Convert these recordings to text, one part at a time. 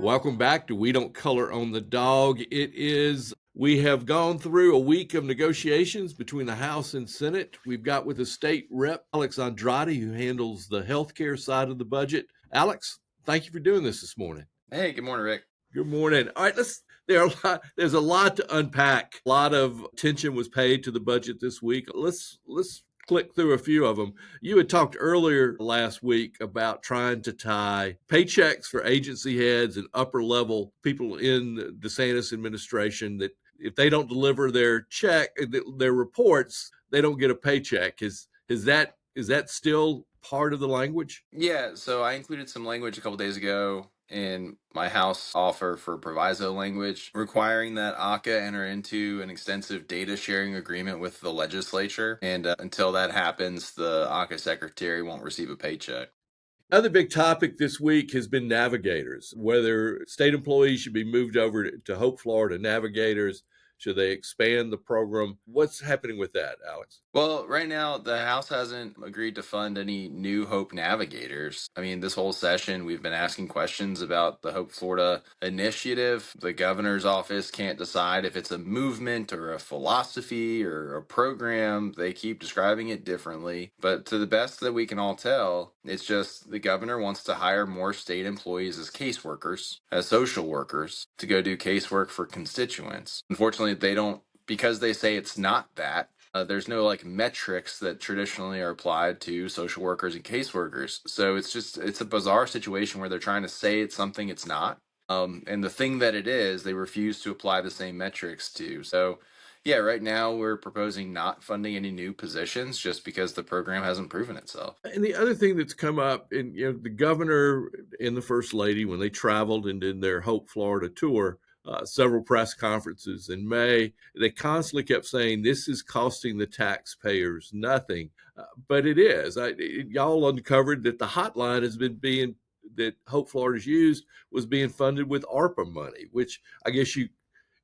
Welcome back to We Don't Color on the Dog. We have gone through a week of negotiations between the House and Senate. We've got with the state rep, Alex Andrade, who handles the healthcare side of the budget. Alex, thank you for doing this morning. Hey, good morning, Rick. Good morning. All right, there's a lot to unpack. A lot of attention was paid to the budget this week. Let's click through a few of them. You had talked earlier last week about trying to tie paychecks for agency heads and upper level people in the DeSantis administration, that if they don't deliver their their reports, they don't get a paycheck. Is that still part of the language? Yeah, so I included some language a couple days ago in my House offer for proviso language, requiring that ACA enter into an extensive data sharing agreement with the legislature. And until that happens, the ACA secretary won't receive a paycheck. Another big topic this week has been navigators, whether state employees should be moved over to Hope, Florida navigators. Should they expand the program? What's happening with that, Alex? Well, right now, the House hasn't agreed to fund any new Hope Navigators. I mean, this whole session, we've been asking questions about the Hope Florida initiative. The governor's office can't decide if it's a movement or a philosophy or a program. They keep describing it differently. But to the best that we can all tell, it's just the governor wants to hire more state employees as caseworkers, as social workers, to go do casework for constituents. Unfortunately, they don't, because they say it's not that. There's no like metrics that traditionally are applied to social workers and caseworkers. So it's a bizarre situation where they're trying to say it's something it's not. And the thing that it is, they refuse to apply the same metrics to. So yeah, right now we're proposing not funding any new positions just because the program hasn't proven itself. And the other thing that's come up, and the governor and the first lady, when they traveled and did their Hope Florida tour, several press conferences in May, they constantly kept saying this is costing the taxpayers nothing, but it is. Y'all uncovered that the hotline has been being that Hope Florida's used was being funded with ARPA money, which I guess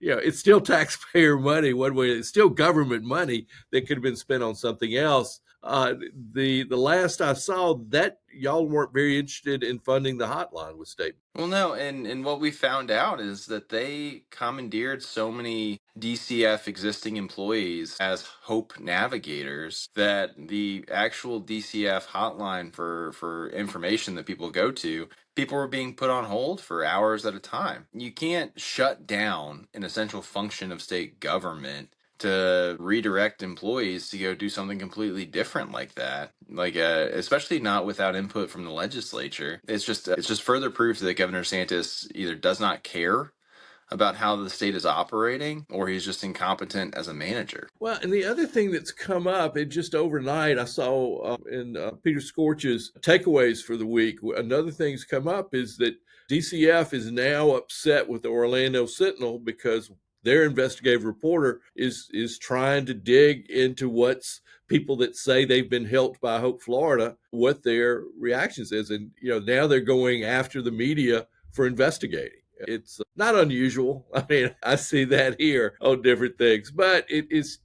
it's still taxpayer money one way. It's still government money that could have been spent on something else. The last I saw, that y'all weren't very interested in funding the hotline with state. Well, no, and what we found out is that they commandeered so many DCF existing employees as Hope navigators that the actual DCF hotline for information that people go to, people were being put on hold for hours at a time. You can't shut down an essential function of state government to redirect employees to go do something completely different like that, like especially not without input from the legislature. It's just further proof that Governor DeSantis either does not care about how the state is operating, or he's just incompetent as a manager. Well, and the other thing that's come up, and just overnight, I saw in Peter Scorch's takeaways for the week, another thing's come up is that DCF is now upset with the Orlando Sentinel because their investigative reporter is trying to dig into what's people that say they've been helped by Hope Florida, what their reactions is. And, now they're going after the media for investigating. It's not unusual. I mean, I see that here on different things, but it's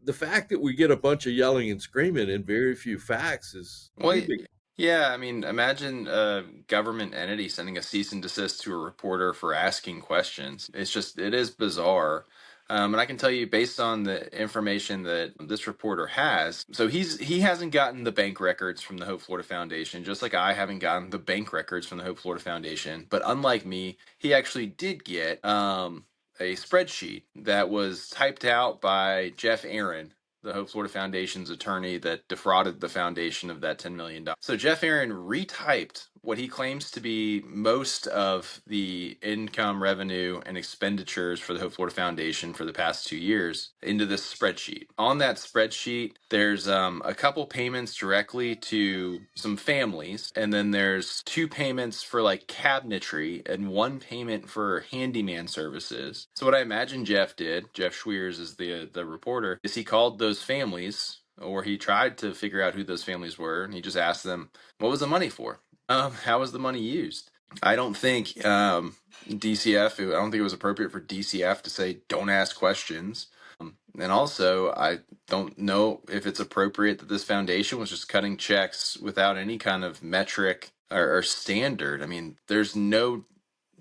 the fact that we get a bunch of yelling and screaming and very few facts is Well, pretty big. yeah, I mean, imagine a government entity sending a cease and desist to a reporter for asking questions. It is bizarre. And I can tell you, based on the information that this reporter has, so he hasn't gotten the bank records from the Hope Florida Foundation, just like I haven't gotten the bank records from the Hope Florida Foundation. But unlike me, he actually did get a spreadsheet that was typed out by Jeff Aaron, the Hope Florida Foundation's attorney that defrauded the foundation of that $10 million. So Jeff Aaron retyped what he claims to be most of the income, revenue, and expenditures for the Hope Florida Foundation for the past 2 years into this spreadsheet. On that spreadsheet, there's a couple payments directly to some families, and then there's two payments for like cabinetry and one payment for handyman services. So what I imagine Jeff did, Jeff Schweers is the reporter, is he called those families, or he tried to figure out who those families were, and he just asked them, what was the money for? How was the money used? I don't think DCF, I don't think it was appropriate for DCF to say, don't ask questions. And also, I don't know if it's appropriate that this foundation was just cutting checks without any kind of metric or standard. I mean, there's no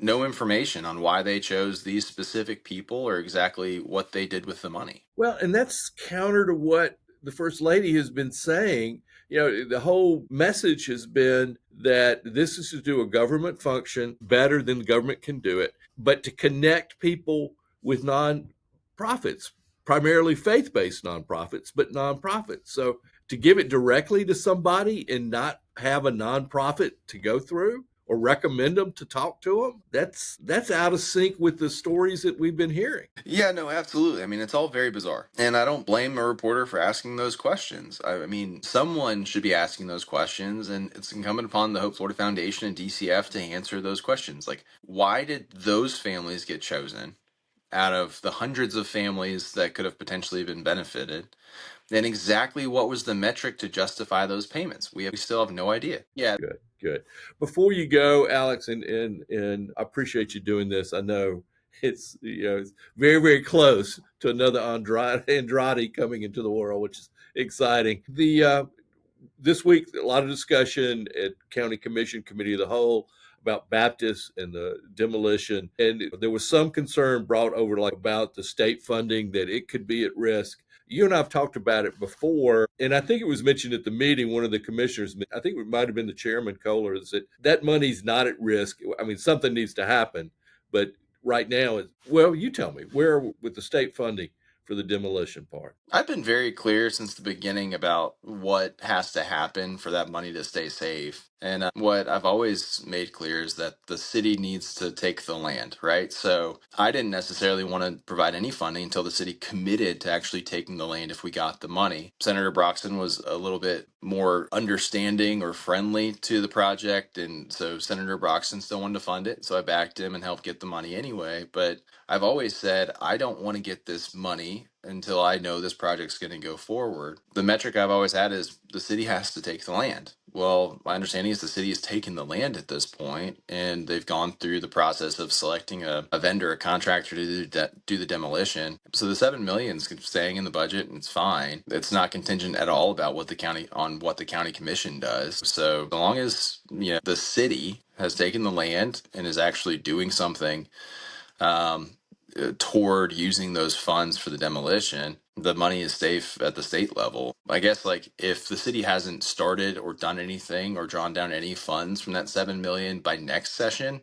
no information on why they chose these specific people or exactly what they did with the money. Well, and that's counter to what the First Lady has been saying. The whole message has been that this is to do a government function better than the government can do it, but to connect people with nonprofits, primarily faith based nonprofits, but nonprofits. So to give it directly to somebody and not have a nonprofit to go through or recommend them to talk to them, that's out of sync with the stories that we've been hearing. Yeah, no, absolutely. I mean, it's all very bizarre. And I don't blame a reporter for asking those questions. I mean, someone should be asking those questions, and it's incumbent upon the Hope Florida Foundation and DCF to answer those questions. Like, why did those families get chosen out of the hundreds of families that could have potentially been benefited? Then exactly what was the metric to justify those payments? We still have no idea. Yeah. Good, good. Before you go, Alex, and I appreciate you doing this. I know it's very, very close to another Andrade coming into the world, which is exciting. The This week, a lot of discussion at County Commission Committee of the Whole about Baptist and the demolition, and there was some concern brought over like about the state funding that it could be at risk. You and I have talked about it before, and I think it was mentioned at the meeting. One of the commissioners, I think it might have been the chairman, Kohler, is that money's not at risk. I mean, something needs to happen, but right now, well, you tell me where with the state funding for the demolition part. I've been very clear since the beginning about what has to happen for that money to stay safe. And what I've always made clear is that the city needs to take the land, right? So I didn't necessarily want to provide any funding until the city committed to actually taking the land if we got the money. Senator Broxton was a little bit more understanding or friendly to the project. And so Senator Broxton still wanted to fund it. So I backed him and helped get the money anyway. But I've always said I don't want to get this money until I know this project's going to go forward. The metric I've always had is the city has to take the land. Well, my understanding is the city has taken the land at this point, and they've gone through the process of selecting a vendor, a contractor to do the demolition. So the $7 million is staying in the budget, and it's fine. It's not contingent at all about what the county commission does. So as long as the city has taken the land and is actually doing something toward using those funds for the demolition, the money is safe at the state level. I guess like if the city hasn't started or done anything or drawn down any funds from that 7 million by next session,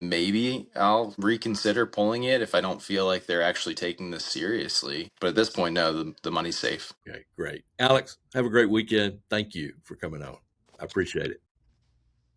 maybe I'll reconsider pulling it if I don't feel like they're actually taking this seriously. But at this point, no, the money's safe. Okay, great. Alex, have a great weekend. Thank you for coming on. I appreciate it.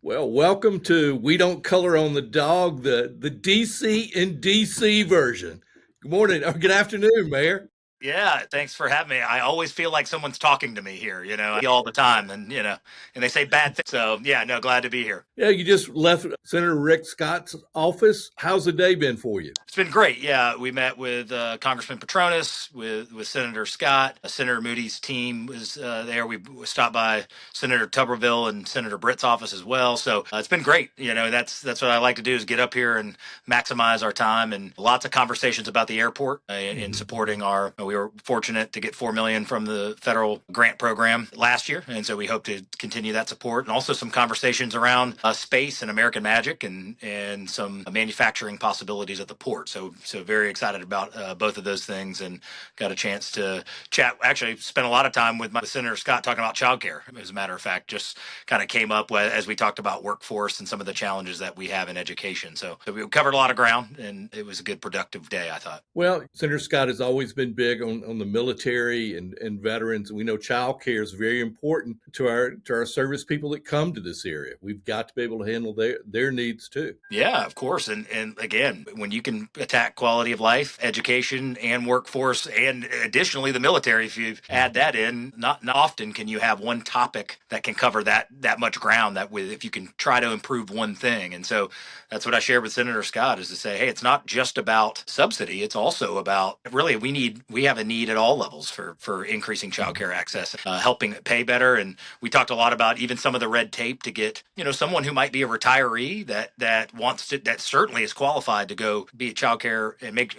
Well, welcome to We Don't Color on the Dog, the DC in DC version. Good morning or good afternoon, Mayor. Yeah, thanks for having me. I always feel like someone's talking to me here, all the time, and and they say bad things. So yeah, no, glad to be here. Yeah, you just left Senator Rick Scott's office. How's the day been for you? It's been great. Yeah, we met with Congressman Petronas, with Senator Scott. Senator Moody's team was there. We stopped by Senator Tuberville and Senator Britt's office as well. So it's been great. That's what I like to do is get up here and maximize our time, and lots of conversations about the airport in supporting our. We were fortunate to get $4 million from the federal grant program last year, and so we hope to continue that support. And also some conversations around space and American magic, and some manufacturing possibilities at the port. So very excited about both of those things, and got a chance to chat. Actually, spent a lot of time with Senator Scott talking about childcare. As a matter of fact, just kind of came up as we talked about workforce and some of the challenges that we have in education. So we covered a lot of ground, and it was a good, productive day, I thought. Well, Senator Scott has always been big on the military and veterans. We know child care is very important to our service people that come to this area. We've got to be able to handle their needs too. Yeah, of course. And again, when you can attack quality of life, education, and workforce, and additionally the military, if you add that in, not often can you have one topic that can cover that much ground. If you can try to improve one thing. And so that's what I shared with Senator Scott, is to say, hey, it's not just about subsidy. It's also about really we have a need at all levels for increasing childcare access, helping it pay better. And we talked a lot about even some of the red tape to get, someone who might be a retiree that wants to, that certainly is qualified to go be a childcare and make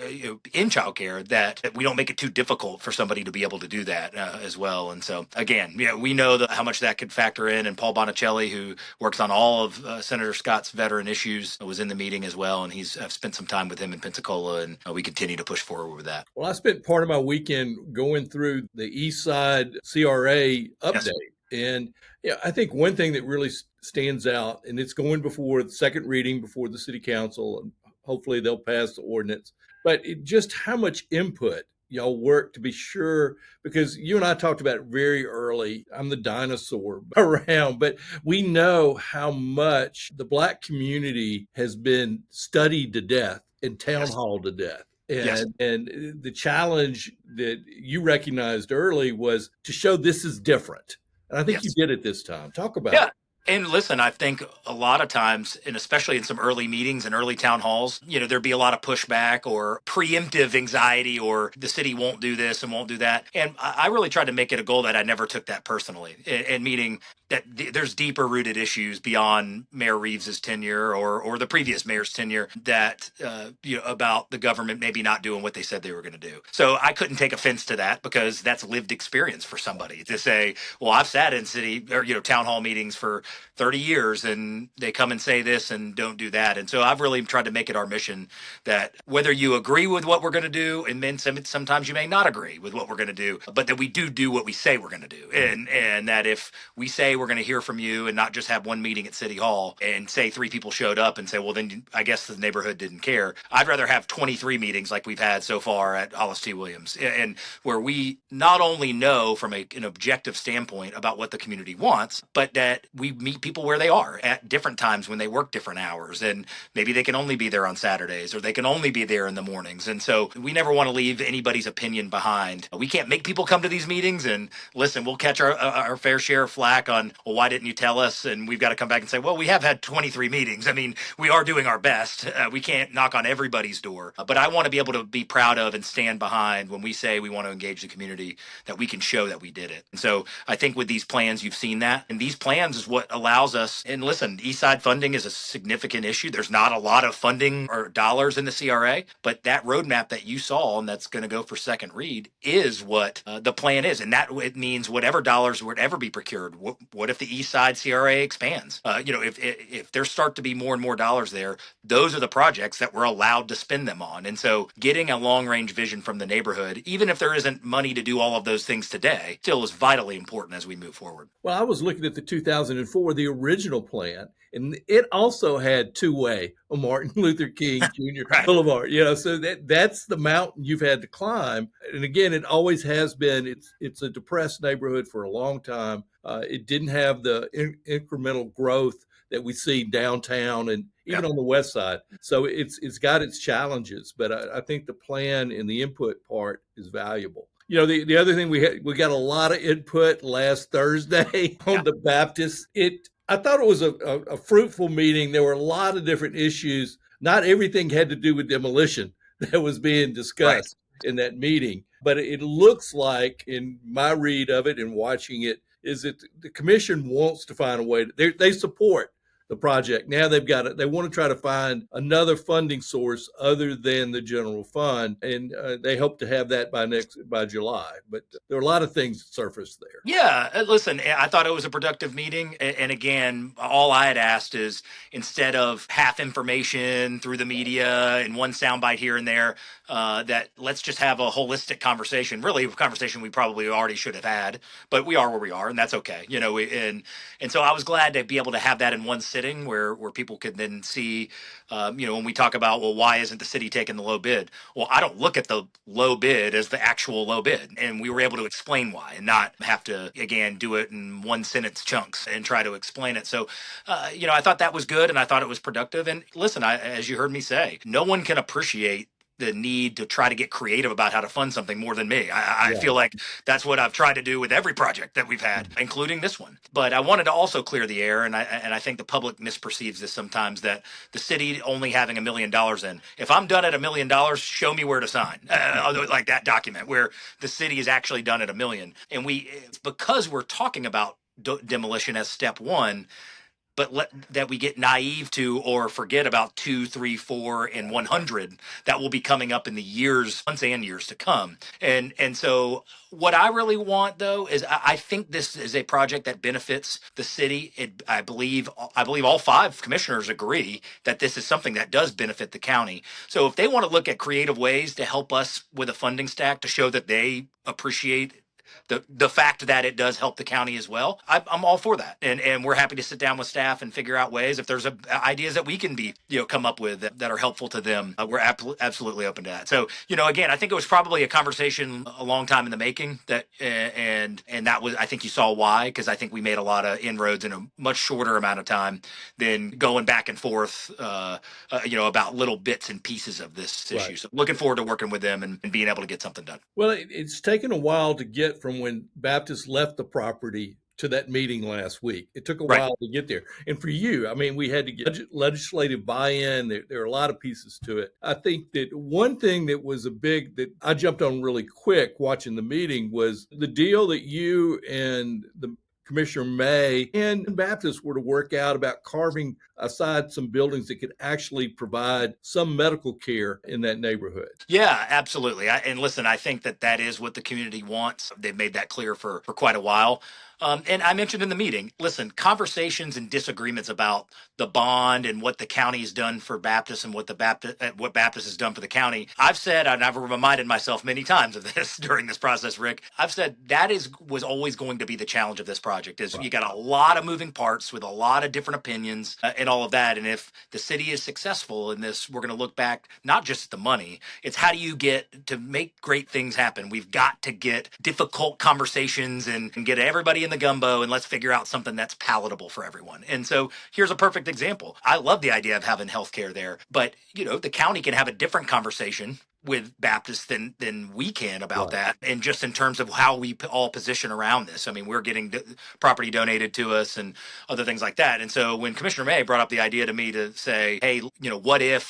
in childcare, that we don't make it too difficult for somebody to be able to do that as well. And so again, we know how much that could factor in. And Paul Bonicelli, who works on all of Senator Scott's veteran issues, was in the meeting as well. And I've spent some time with him in Pensacola, and we continue to push forward with that. Well, I spent part of my weekend going through the East Side CRA update. Yes. And I think one thing that really stands out, and it's going before the second reading before the city council, and hopefully they'll pass the ordinance, but just how much input y'all work to be sure, because you and I talked about it very early. I'm the dinosaur around, but we know how much the Black community has been studied to death and town hall to death. And the challenge that you recognized early was to show this is different. And I think you did it this time. Talk about it. And listen, I think a lot of times, and especially in some early meetings and early town halls, there'd be a lot of pushback or preemptive anxiety, or the city won't do this and won't do that. And I really tried to make it a goal that I never took that personally, and meaning that there's deeper rooted issues beyond Mayor Reeves's tenure or the previous mayor's tenure that, about the government maybe not doing what they said they were going to do. So I couldn't take offense to that, because that's lived experience for somebody to say, well, I've sat in city or, town hall meetings for 30 years and they come and say this and don't do that. And so I've really tried to make it our mission that whether you agree with what we're going to do, and then sometimes you may not agree with what we're going to do, but that we do what we say we're going to do. And that if we say we're going to hear from you and not just have one meeting at City Hall and say 3 people showed up and say, well, then I guess the neighborhood didn't care. I'd rather have 23 meetings like we've had so far at Hollis T. Williams, and where we not only know from an objective standpoint about what the community wants, but that we meet people where they are at different times when they work different hours, and maybe they can only be there on Saturdays or they can only be there in the mornings. And so we never want to leave anybody's opinion behind. We can't make people come to these meetings, and listen, we'll catch our fair share of flack on, well, why didn't you tell us? And we've got to come back and say, well, we have had 23 meetings. I mean, we are doing our best. We can't knock on everybody's door, but I want to be able to be proud of and stand behind when we say we want to engage the community, that we can show that we did it. And so I think with these plans, you've seen that, and these plans is what allows us. And listen, East Side funding is a significant issue. There's not a lot of funding or dollars in the CRA, but that roadmap that you saw and that's going to go for second read is what the plan is. And that it means whatever dollars would ever be procured. What if the East Side CRA expands? If there start to be more and more dollars there, those are the projects that we're allowed to spend them on. And so getting a long range vision from the neighborhood, even if there isn't money to do all of those things today, still is vitally important as we move forward. Well, I was looking at the 2004, the original plan, and it also had two-way on Martin Luther King Jr. Right. Boulevard. So that's the mountain you've had to climb. And again, it always has been. It's a depressed neighborhood for a long time. It didn't have the incremental growth that we see downtown and even on the west side. So it's got its challenges, but I think the plan and the input part is valuable. The other thing we got a lot of input last Thursday on the Baptist. I thought it was a fruitful meeting. There were a lot of different issues. Not everything had to do with demolition that was being discussed in that meeting, but it looks like, in my read of it and watching it, is that the commission wants to find a way. They support the project. Now they want to try to find another funding source other than the general fund, and they hope to have that by July. But there are a lot of things surfaced there. Yeah, listen, I thought it was a productive meeting, and again, all I had asked is, instead of half information through the media and one soundbite here and there, that let's just have a holistic conversation. Really, a conversation we probably already should have had, but we are where we are, and that's okay. And so I was glad to be able to have that in one sitting where people could then see, when we talk about, well, why isn't the city taking the low bid? Well, I don't look at the low bid as the actual low bid, and we were able to explain why and not have to, again, do it in one sentence chunks and try to explain it. So, I thought that was good, and I thought it was productive. And listen, as you heard me say, no one can appreciate the need to try to get creative about how to fund something more than me. I feel like that's what I've tried to do with every project that we've had, including this one. But I wanted to also clear the air, and I think the public misperceives this sometimes, that the city only having $1 million in. If I'm done at $1 million, show me where to sign, like that document where the city has actually done at $1 million. And because we're talking about demolition as step one, but that we get naive to or forget about 2, 3, 4, and 100 that will be coming up in the months and years to come. And so what I really want, though, is I think this is a project that benefits the city. I believe all 5 commissioners agree that this is something that does benefit the county. So if they want to look at creative ways to help us with a funding stack to show that they appreciate the fact that it does help the county as well, I'm all for that, and we're happy to sit down with staff and figure out ways, if there's ideas that we can come up with that are helpful to them. We're absolutely open to that. So again, I think it was probably a conversation a long time in the making, and that was, I think you saw why, because I think we made a lot of inroads in a much shorter amount of time than going back and forth about little bits and pieces of this issue. So looking forward to working with them and being able to get something done. Well, it's taken a while to get from when Baptist left the property to that meeting last week. It took a while to get there. And for you, I mean, we had to get legislative buy-in. There are a lot of pieces to it. I think that one thing that was that I jumped on really quick watching the meeting was the deal that you and the Commissioner May and Baptist were to work out about carving aside some buildings that could actually provide some medical care in that neighborhood. Yeah, absolutely. And listen, I think that is what the community wants. They've made that clear for quite a while. And I mentioned in the meeting, listen, conversations and disagreements about the bond and what the county has done for Baptist and what Baptist has done for the county. I've said, and I've reminded myself many times of this during this process, Rick, I've said was always going to be the challenge of this project, is you got a lot of moving parts with a lot of different opinions and all of that. And if the city is successful in this, we're going to look back, not just at the money, it's how do you get to make great things happen? We've got to get difficult conversations and get everybody in the gumbo, and let's figure out something that's palatable for everyone. And so here's a perfect example. I love the idea of having healthcare there, but the county can have a different conversation with Baptist than we can about that, and just in terms of how we all position around this. I mean, we're getting property donated to us and other things like that. And so when Commissioner May brought up the idea to me to say, hey,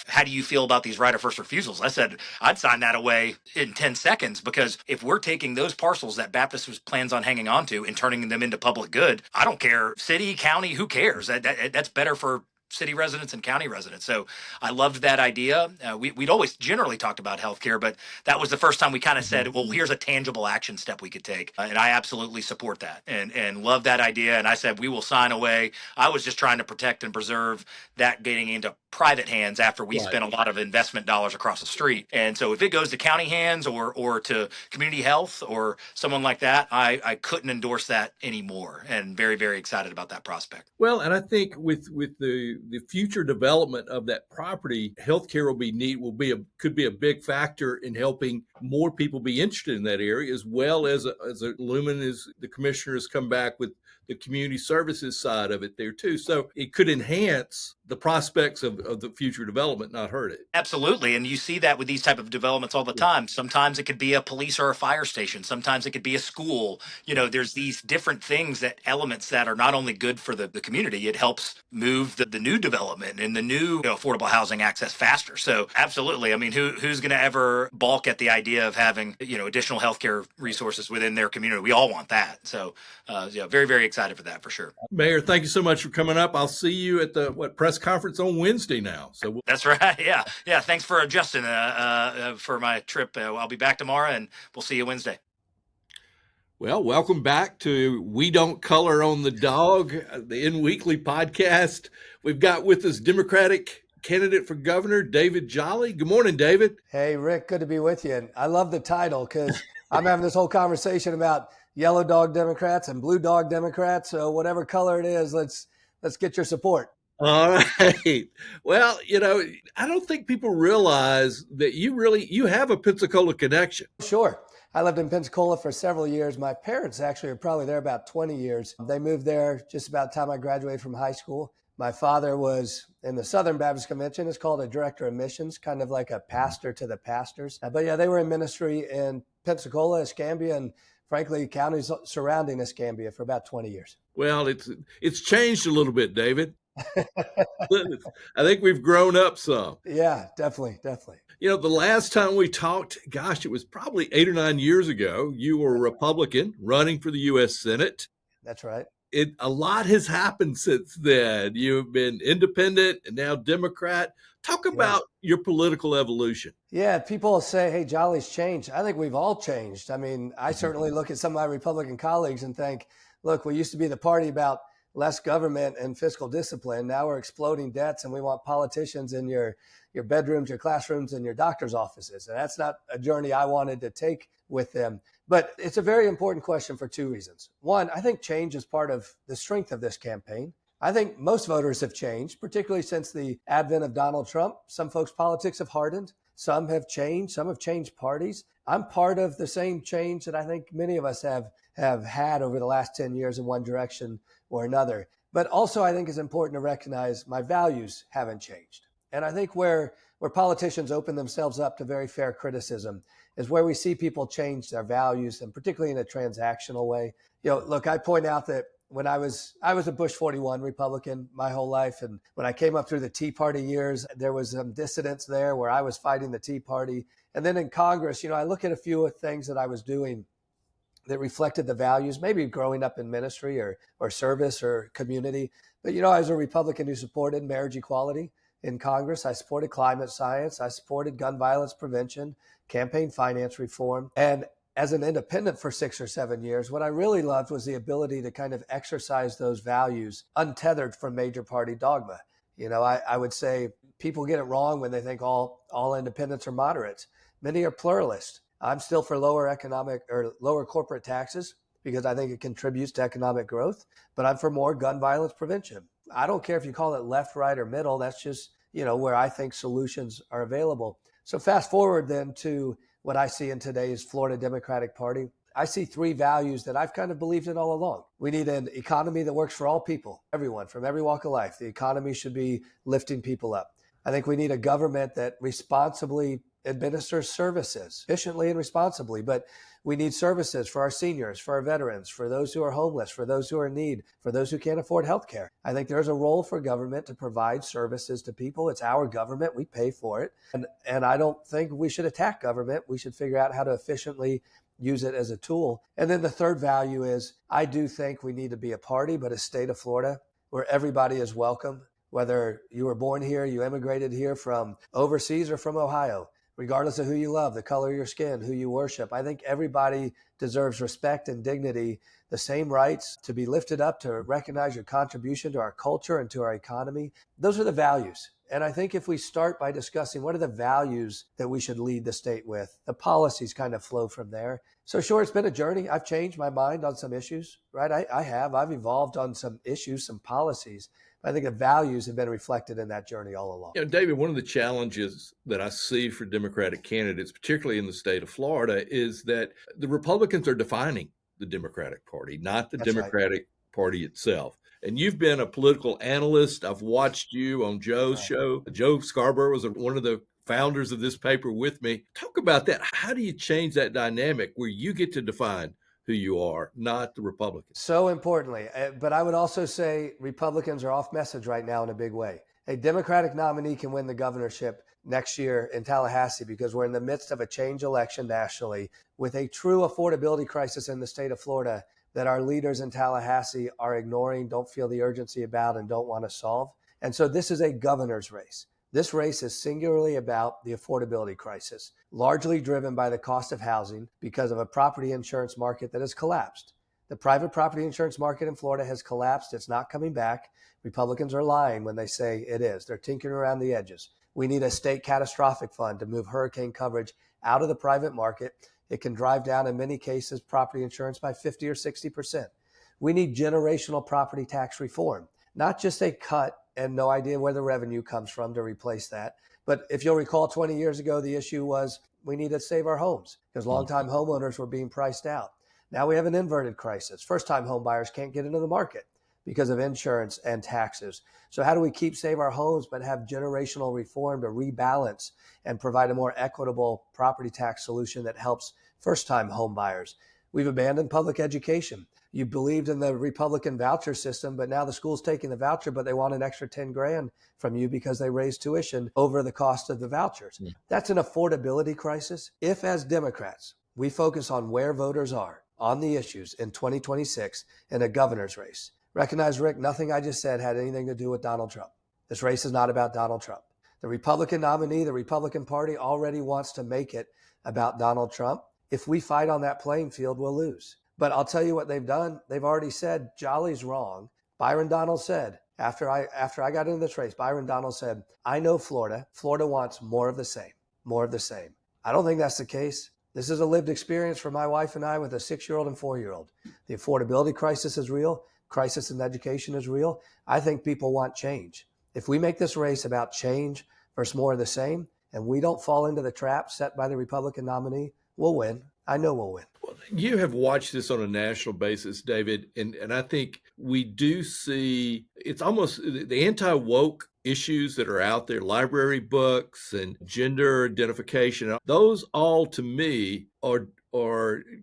how do you feel about these right of first refusals? I said, I'd sign that away in 10 seconds, because if we're taking those parcels that Baptist plans on hanging on to and turning them into public good, I don't care, city, county, who cares? That's better for city residents and county residents. So I loved that idea. We'd always generally talked about healthcare, but that was the first time we kind of said, well, here's a tangible action step we could take. And I absolutely support that and love that idea. And I said, we will sign away. I was just trying to protect and preserve that getting into private hands after we spent a lot of investment dollars across the street. And so if it goes to county hands or to community health or someone like that, I couldn't endorse that anymore. And very, very excited about that prospect. Well, and I think with the future development of that property, healthcare could be a big factor in helping more people be interested in that area, as well as Lumen, as the commissioner has come back with the community services side of it there too. So it could enhance the prospects of the future development, not hurt it. Absolutely. And you see that with these type of developments all the time. Sometimes it could be a police or a fire station. Sometimes it could be a school. There's these different elements that are not only good for the community, it helps move the new development and the new affordable housing access faster. So absolutely. I mean, who's going to ever balk at the idea of having, additional healthcare resources within their community? We all want that. So very, very excited for that for sure. Mayor, thank you so much for coming up. I'll see you at the press conference on Wednesday now. So that's right. Yeah. Thanks for adjusting for my trip. I'll be back tomorrow, and we'll see you Wednesday. Well, welcome back to We Don't Color on the Dog, the In Weekly podcast. We've got with us Democratic candidate for governor, David Jolly. Good morning, David. Hey, Rick, good to be with you. And I love the title, because I'm having this whole conversation about yellow dog Democrats and blue dog Democrats. So whatever color it is, let's get your support. All right. Well, I don't think people realize that you have a Pensacola connection. Sure. I lived in Pensacola for several years. My parents actually are probably there about 20 years. They moved there just about the time I graduated from high school. My father was in the Southern Baptist Convention. It's called a director of missions, kind of like a pastor to the pastors. But yeah, they were in ministry in Pensacola, Escambia, and frankly, counties surrounding Escambia for about 20 years. Well, it's changed a little bit, David. I think we've grown up some. Yeah, definitely, definitely. You know, the last time we talked, gosh, it was probably 8 or 9 years ago. You were a Republican running for the U.S. Senate. That's right. A lot has happened since then. You've been independent and now Democrat. Talk about your political evolution. Yeah, people say, hey, Jolly's changed. I think we've all changed. I mean, I certainly look at some of my Republican colleagues and think, look, we used to be the party about less government and fiscal discipline. Now we're exploding debts and we want politicians in your bedrooms, your classrooms, and your doctor's offices. And that's not a journey I wanted to take with them. But it's a very important question for two reasons. One, I think change is part of the strength of this campaign. I think most voters have changed, particularly since the advent of Donald Trump. Some folks' politics have hardened. Some have changed. Some have changed parties. I'm part of the same change that I think many of us have had over the last 10 years in one direction or another. But also, I think it's important to recognize my values haven't changed. And I think where politicians open themselves up to very fair criticism is where we see people change their values, and particularly in a transactional way. You know, look, I point out that when I was a Bush 41 Republican my whole life. And when I came up through the Tea Party years, there was some dissidence there where I was fighting the Tea Party. And then in Congress, you know, I look at a few things that I was doing that reflected the values, maybe growing up in ministry or service or community. But, you know, I was a Republican who supported marriage equality in Congress. I supported climate science. I supported gun violence prevention, campaign finance reform. And as an independent for 6 or 7 years, what I really loved was the ability to kind of exercise those values untethered from major party dogma. You know, I would say people get it wrong when they think all independents are moderates. Many are pluralists. I'm still for lower economic or lower corporate taxes because I think it contributes to economic growth, but I'm for more gun violence prevention. I don't care if you call it left, right, or middle. That's just, you know, where I think solutions are available. So fast forward then to what I see in today's Florida Democratic Party. I see three values that I've kind of believed in all along. We need an economy that works for all people, everyone from every walk of life. The economy should be lifting people up. I think we need a government that responsibly administers services efficiently and responsibly, but we need services for our seniors, for our veterans, for those who are homeless, for those who are in need, for those who can't afford health care. I think there's a role for government to provide services to people. It's our government. We pay for it. And I don't think we should attack government. We should figure out how to efficiently use it as a tool. And then the third value is I do think we need to be a party, but a state of Florida where everybody is welcome, whether you were born here, you immigrated here from overseas or from Ohio. Regardless of who you love, the color of your skin, who you worship. I think everybody deserves respect and dignity, the same rights to be lifted up, to recognize your contribution to our culture and to our economy. Those are the values. And I think if we start by discussing what are the values that we should lead the state with, the policies kind of flow from there. So sure, it's been a journey. I've changed my mind on some issues, right? I've evolved on some issues, some policies. I think the values have been reflected in that journey all along. You know, David, one of the challenges that I see for Democratic candidates, particularly in the state of Florida, is that the Republicans are defining the Democratic Party, not the Democratic Party itself. And you've been a political analyst. I've watched you on Joe's show. Joe Scarborough was one of the founders of this paper with me. Talk about that. How do you change that dynamic where you get to define who you are, not the Republicans? So importantly, but I would also say Republicans are off message right now in a big way. A Democratic nominee can win the governorship next year in Tallahassee because we're in the midst of a change election nationally with a true affordability crisis in the state of Florida that our leaders in Tallahassee are ignoring, don't feel the urgency about, and don't want to solve. And so this is a governor's race. This race is singularly about the affordability crisis, largely driven by the cost of housing because of a property insurance market that has collapsed. The private property insurance market in Florida has collapsed. It's not coming back. Republicans are lying when they say it is. They're tinkering around the edges. We need a state catastrophic fund to move hurricane coverage out of the private market. It can drive down, in many cases, property insurance by 50 or 60%. We need generational property tax reform, not just a cut and no idea where the revenue comes from to replace that. But if you'll recall, 20 years ago, the issue was we need to save our homes because longtime homeowners were being priced out. Now we have an inverted crisis. First-time home buyers can't get into the market because of insurance and taxes. So how do we save our homes, but have generational reform to rebalance and provide a more equitable property tax solution that helps first-time home buyers? We've abandoned public education. You believed in the Republican voucher system, but now the school's taking the voucher, but they want an extra 10 grand from you because they raised tuition over the cost of the vouchers. Yeah. That's an affordability crisis. If, as Democrats, we focus on where voters are on the issues in 2026 in a governor's race, recognize, Rick, nothing I just said had anything to do with Donald Trump. This race is not about Donald Trump. The Republican nominee, the Republican Party already wants to make it about Donald Trump. If we fight on that playing field, we'll lose. But I'll tell you what they've done. They've already said Jolly's wrong. Byron Donalds said, after I got into this race, Byron Donalds said, I know Florida. Florida wants more of the same, more of the same. I don't think that's the case. This is a lived experience for my wife and I with a 6-year-old and 4-year-old. The affordability crisis is real. Crisis in education is real. I think people want change. If we make this race about change versus more of the same, and we don't fall into the trap set by the Republican nominee, we'll win. I know we'll win. Well, you have watched this on a national basis, David, and I think we do see it's almost the anti-woke issues that are out there, library books and gender identification. Those all, to me, are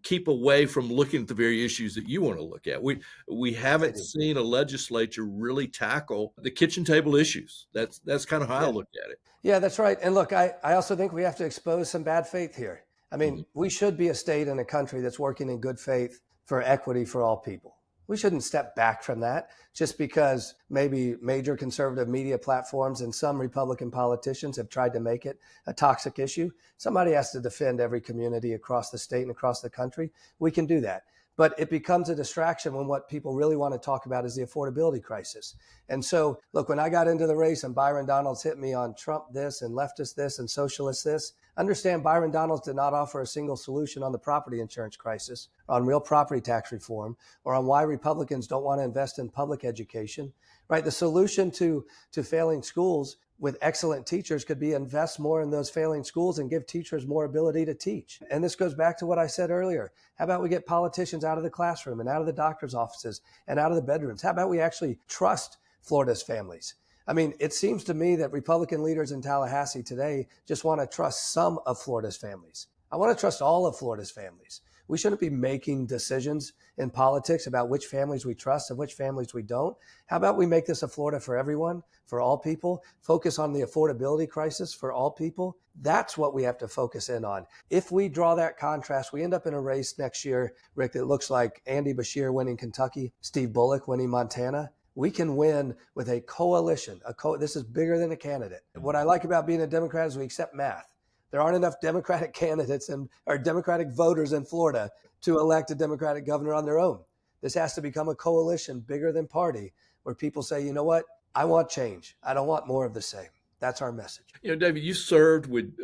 keep away from looking at the very issues that you want to look at. We haven't seen a legislature really tackle the kitchen table issues. That's kind of how I look at it. Yeah, that's right. And look, I also think we have to expose some bad faith here. I mean, we should be a state and a country that's working in good faith for equity for all people. We shouldn't step back from that just because maybe major conservative media platforms and some Republican politicians have tried to make it a toxic issue. Somebody has to defend every community across the state and across the country. We can do that. But it becomes a distraction when what people really want to talk about is the affordability crisis. And so, look, when I got into the race and Byron Donalds hit me on Trump this and leftist this and socialist this, understand Byron Donalds did not offer a single solution on the property insurance crisis, on real property tax reform, or on why Republicans don't want to invest in public education, right? The solution to failing schools with excellent teachers could be invest more in those failing schools and give teachers more ability to teach. And this goes back to what I said earlier. How about we get politicians out of the classroom and out of the doctor's offices and out of the bedrooms? How about we actually trust Florida's families? I mean, it seems to me that Republican leaders in Tallahassee today just want to trust some of Florida's families. I want to trust all of Florida's families. We shouldn't be making decisions in politics about which families we trust and which families we don't. How about we make this a Florida for everyone, for all people, focus on the affordability crisis for all people? That's what we have to focus in on. If we draw that contrast, we end up in a race next year, Rick, that looks like Andy Beshear winning Kentucky, Steve Bullock winning Montana. We can win with a coalition. This is bigger than a candidate. What I like about being a Democrat is we accept math. There aren't enough Democratic candidates or Democratic voters in Florida to elect a Democratic governor on their own. This has to become a coalition bigger than party where people say, you know what? I want change. I don't want more of the same. That's our message. You know, David, you served with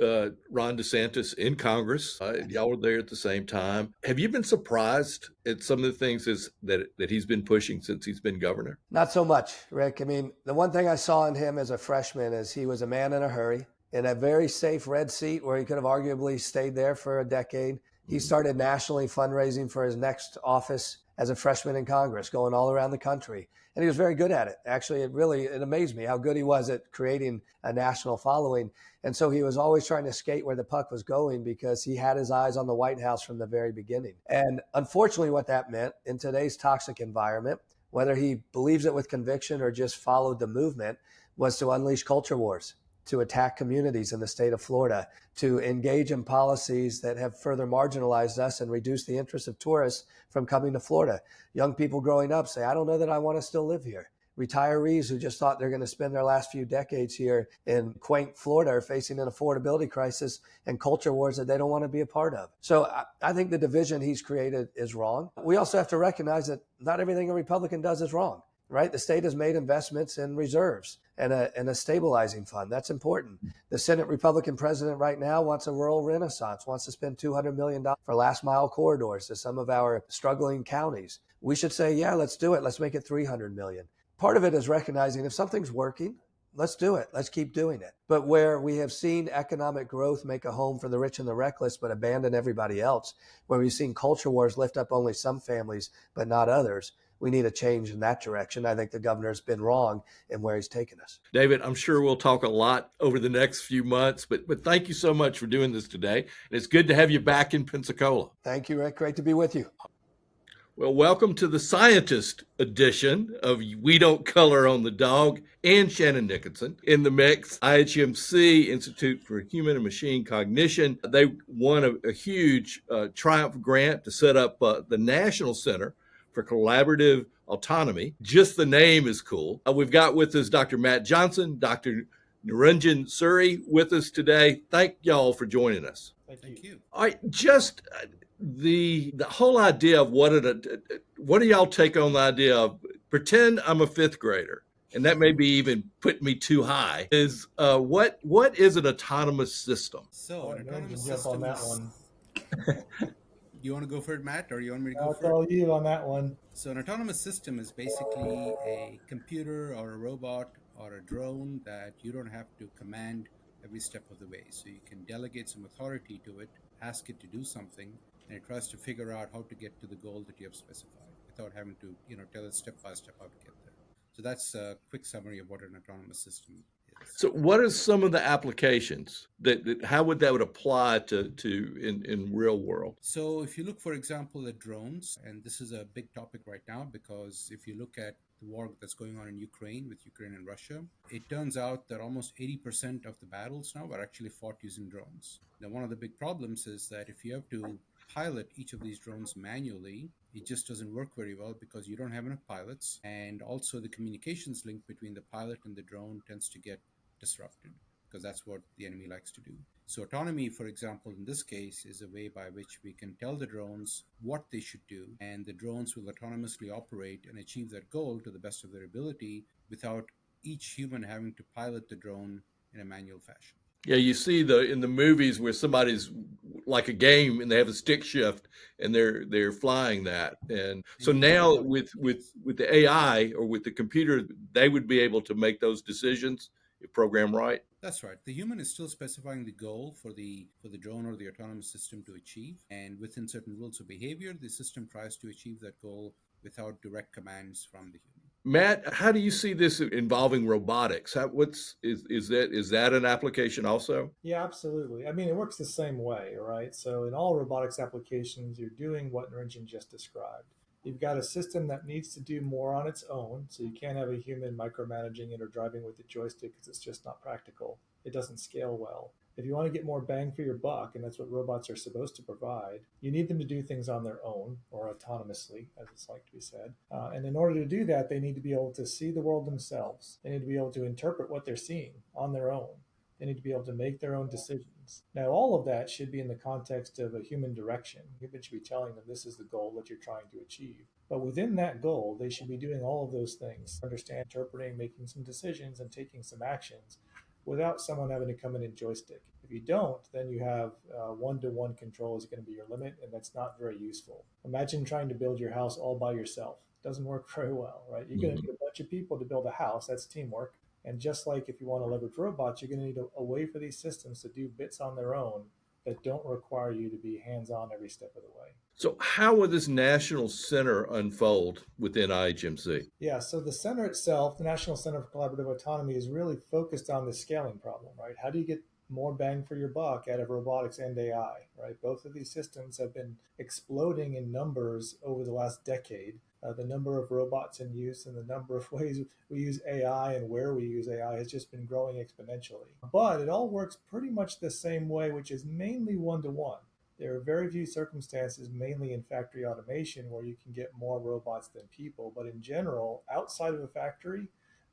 Ron DeSantis in Congress. Y'all were there at the same time. Have you been surprised at some of the things that he's been pushing since he's been governor? Not so much, Rick. I mean, the one thing I saw in him as a freshman is he was a man in a hurry. In a very safe red seat where he could have arguably stayed there for a decade. He started nationally fundraising for his next office as a freshman in Congress, going all around the country. And he was very good at it. Actually, it amazed me how good he was at creating a national following. And so he was always trying to skate where the puck was going because he had his eyes on the White House from the very beginning. And unfortunately, what that meant in today's toxic environment, whether he believes it with conviction or just followed the movement, was to unleash culture wars, to attack communities in the state of Florida, to engage in policies that have further marginalized us and reduced the interest of tourists from coming to Florida. Young people growing up say, I don't know that I want to still live here. Retirees who just thought they're going to spend their last few decades here in quaint Florida are facing an affordability crisis and culture wars that they don't want to be a part of. So I think the division he's created is wrong. We also have to recognize that not everything a Republican does is wrong. Right? The state has made investments in reserves and a stabilizing fund. That's important. The Senate Republican president right now wants a rural renaissance, wants to spend $200 million for last mile corridors to some of our struggling counties. We should say, yeah, let's do it. Let's make it $300 million. Part of it is recognizing if something's working, let's do it. Let's keep doing it. But where we have seen economic growth make a home for the rich and the reckless, but abandon everybody else, where we've seen culture wars lift up only some families, but not others, we need a change in that direction. I think the governor's been wrong in where he's taken us. David, I'm sure we'll talk a lot over the next few months, but thank you so much for doing this today. And it's good to have you back in Pensacola. Thank you, Rick. Great to be with you. Well, welcome to the scientist edition of We Don't Color on the Dog and Shannon Nicholson in the mix. IHMC, Institute for Human and Machine Cognition, they won a huge Triumph grant to set up the National Center for Collaborative Autonomy. Just the name is cool. We've got with us Dr. Matt Johnson, Dr. Niranjan Suri with us today. Thank y'all for joining us. Thank you. All right, just the whole idea of what do y'all take on the idea of pretend I'm a fifth grader, and that may be even putting me too high, is what is an autonomous system? So an autonomous jump system on that is, one. you want to go for it, Matt, or you want me to go I'll for it? tell you on that one. So an autonomous system is basically a computer or a robot or a drone that you don't have to command every step of the way. So you can delegate some authority to it, ask it to do something, and it tries to figure out how to get to the goal that you have specified without having to, tell it step by step how to get there. So that's a quick summary of what an autonomous system is. So what are some of the applications that how would that apply to in real world? So if you look, for example, at drones, and this is a big topic right now, because if you look at the war that's going on in Ukraine with Ukraine and Russia, it turns out that almost 80% of the battles now are actually fought using drones. Now, one of the big problems is that if you have to pilot each of these drones manually, it just doesn't work very well because you don't have enough pilots. And also the communications link between the pilot and the drone tends to get disrupted because that's what the enemy likes to do. So autonomy, for example, in this case, is a way by which we can tell the drones what they should do, and the drones will autonomously operate and achieve that goal to the best of their ability without each human having to pilot the drone in a manual fashion. Yeah, you see in the movies where somebody's like a game and they have a stick shift and they're flying that. And so now with the AI or with the computer, they would be able to make those decisions if programmed right. That's right. The human is still specifying the goal for the drone or the autonomous system to achieve, and within certain rules of behavior, the system tries to achieve that goal without direct commands from the human. Matt, how do you see this involving robotics? Is that an application also? Yeah, absolutely. I mean, it works the same way, right? So in all robotics applications, you're doing what Niranjan just described. You've got a system that needs to do more on its own, so you can't have a human micromanaging it or driving with the joystick because it's just not practical. It doesn't scale well. If you want to get more bang for your buck, and that's what robots are supposed to provide, you need them to do things on their own or autonomously, as it's like to be said. And in order to do that, they need to be able to see the world themselves. They need to be able to interpret what they're seeing on their own. They need to be able to make their own decisions. Now, all of that should be in the context of a human direction. Human should be telling them this is the goal that you're trying to achieve. But within that goal, they should be doing all of those things, understand, interpreting, making some decisions, and taking some actions without someone having to come in and joystick. If you don't, then you have one-to-one control is going to be your limit, and that's not very useful. Imagine trying to build your house all by yourself. It doesn't work very well, right? You're going to need a bunch of people to build a house. That's teamwork. And just like if you want to leverage robots, you're going to need a way for these systems to do bits on their own that don't require you to be hands-on every step of the way. So how will this national center unfold within IHMC? Yeah, so the center itself, the National Center for Collaborative Autonomy, is really focused on the scaling problem, right? How do you get more bang for your buck out of robotics and AI, right? Both of these systems have been exploding in numbers over the last decade. The number of robots in use and the number of ways we use AI and where we use AI has just been growing exponentially. But it all works pretty much the same way, which is mainly one-to-one. There are very few circumstances, mainly in factory automation, where you can get more robots than people. But in general, outside of a factory,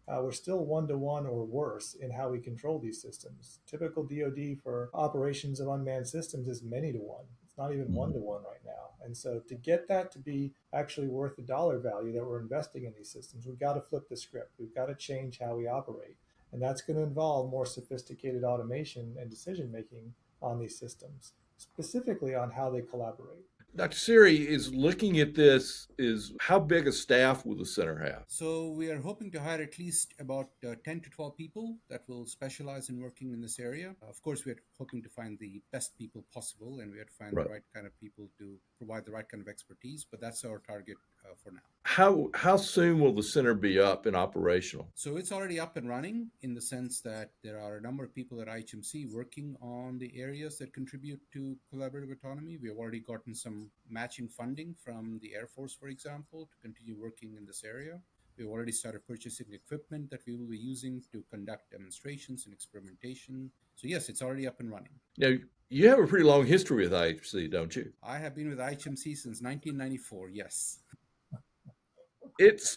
we're still one-to-one or worse in how we control these systems. Typical DoD for operations of unmanned systems is many-to-one. It's not even one-to-one right now. And so to get that to be actually worth the dollar value that we're investing in these systems, we've got to flip the script. We've got to change how we operate. And that's going to involve more sophisticated automation and decision-making on these systems, specifically on how they collaborate. Dr. Siri is looking at this. Is how big a staff will the center have? So we are hoping to hire at least about 10 to 12 people that will specialize in working in this area. Of course, we're hoping to find the best people possible, and we have to find the Right. right kind of people to provide the right kind of expertise, but that's our target for now. How soon will the center be up and operational? So it's already up and running in the sense that there are a number of people at IHMC working on the areas that contribute to collaborative autonomy. We have already gotten some matching funding from the Air Force, for example, to continue working in this area. We've already started purchasing equipment that we will be using to conduct demonstrations and experimentation. So yes, it's already up and running. Now, you have a pretty long history with IHC, don't you? I have been with IHMC since 1994, yes.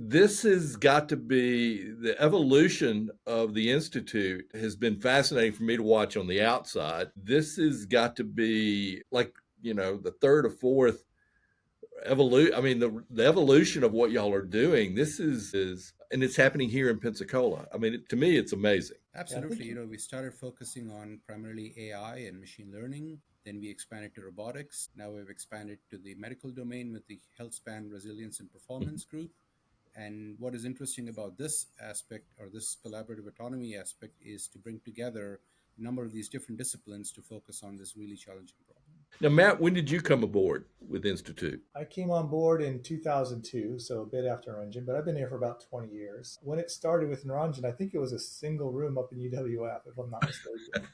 This has got to be the evolution of the institute has been fascinating for me to watch on the outside. This has got to be like, the third or fourth evolution. I mean, the evolution of what y'all are doing. This is and it's happening here in Pensacola. I mean, to me, it's amazing. Absolutely. We started focusing on primarily AI and machine learning. Then we expanded to robotics. Now we've expanded to the medical domain with the Health Span Resilience and Performance Group. And what is interesting about this aspect, or this collaborative autonomy aspect, is to bring together a number of these different disciplines to focus on this really challenging problem. Now, Matt, when did you come aboard with Institute? I came on board in 2002, so a bit after Naranjan, but I've been here for about 20 years. When it started with Naranjan, I think it was a single room up in UWF, if I'm not mistaken.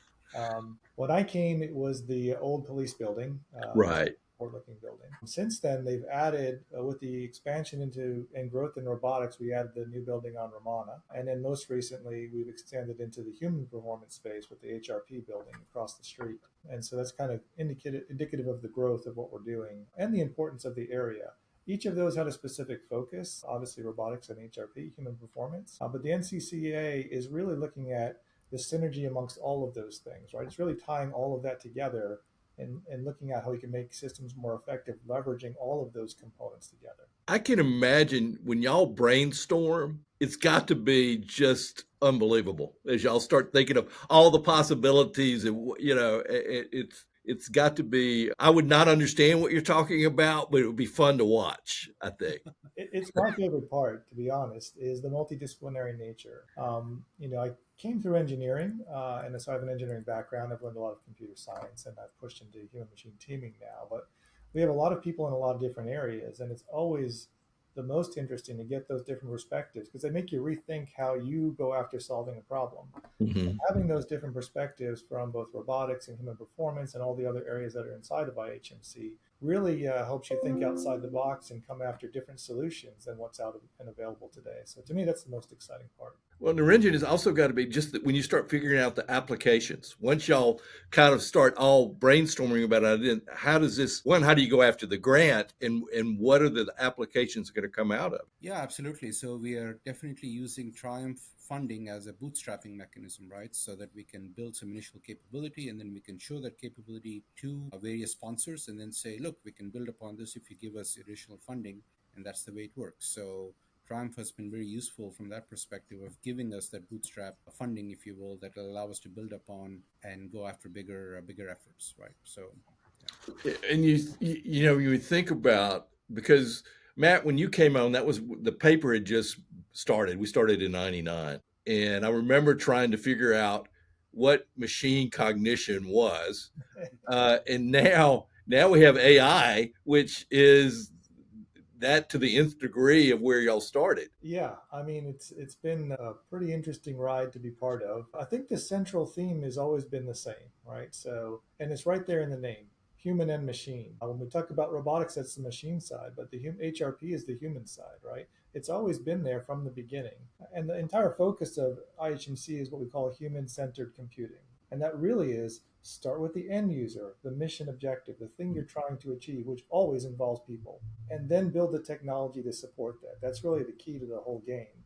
When I came, it was the old police building. Right. Looking building. Since then, they've added, with the expansion into and growth in robotics, we added the new building on Ramana. And then most recently, we've extended into the human performance space with the HRP building across the street. And so that's kind of indicative of the growth of what we're doing and the importance of the area. Each of those had a specific focus, obviously robotics and HRP, human performance. But the NCCA is really looking at the synergy amongst all of those things, right? It's really tying all of that together and looking at how we can make systems more effective, leveraging all of those components together. I can imagine when y'all brainstorm, it's got to be just unbelievable as y'all start thinking of all the possibilities. And, it's got to be, I would not understand what you're talking about, but it would be fun to watch, I think. It's my favorite part, to be honest, is the multidisciplinary nature. I came through engineering, and so I have an engineering background. I've learned a lot of computer science, and I've pushed into human machine teaming now. But we have a lot of people in a lot of different areas, and it's always the most interesting to get those different perspectives because they make you rethink how you go after solving a problem. Mm-hmm. Having those different perspectives from both robotics and human performance and all the other areas that are inside of IHMC really helps you think outside the box and come after different solutions than what's out and available today. So to me, that's the most exciting part. Well, Naranjan has also got to be just that when you start figuring out the applications, once y'all kind of start all brainstorming about it, how does this, how do you go after the grant and what are the applications going to come out of? Yeah, absolutely. So we are definitely using Triumph funding as a bootstrapping mechanism, right? So that we can build some initial capability and then we can show that capability to various sponsors and then say, look, we can build upon this if you give us additional funding. And that's the way it works. So Triumph has been very useful from that perspective of giving us that bootstrap funding, if you will, that will allow us to build upon and go after bigger efforts, right? So, yeah. And you would think about, because Matt, when you came on, that was the paper had just started. We started in '99, and I remember trying to figure out what machine cognition was, and now we have AI, which is that to the nth degree of where y'all started. Yeah, I mean, it's been a pretty interesting ride to be part of. I think the central theme has always been the same, right? So, and it's right there in the name, human and machine. When we talk about robotics, that's the machine side, but the HRP is the human side, right? It's always been there from the beginning. And the entire focus of IHMC is what we call human-centered computing. And that really is start with the end user, the mission objective, the thing you're trying to achieve, which always involves people, and then build the technology to support that. That's really the key to the whole game.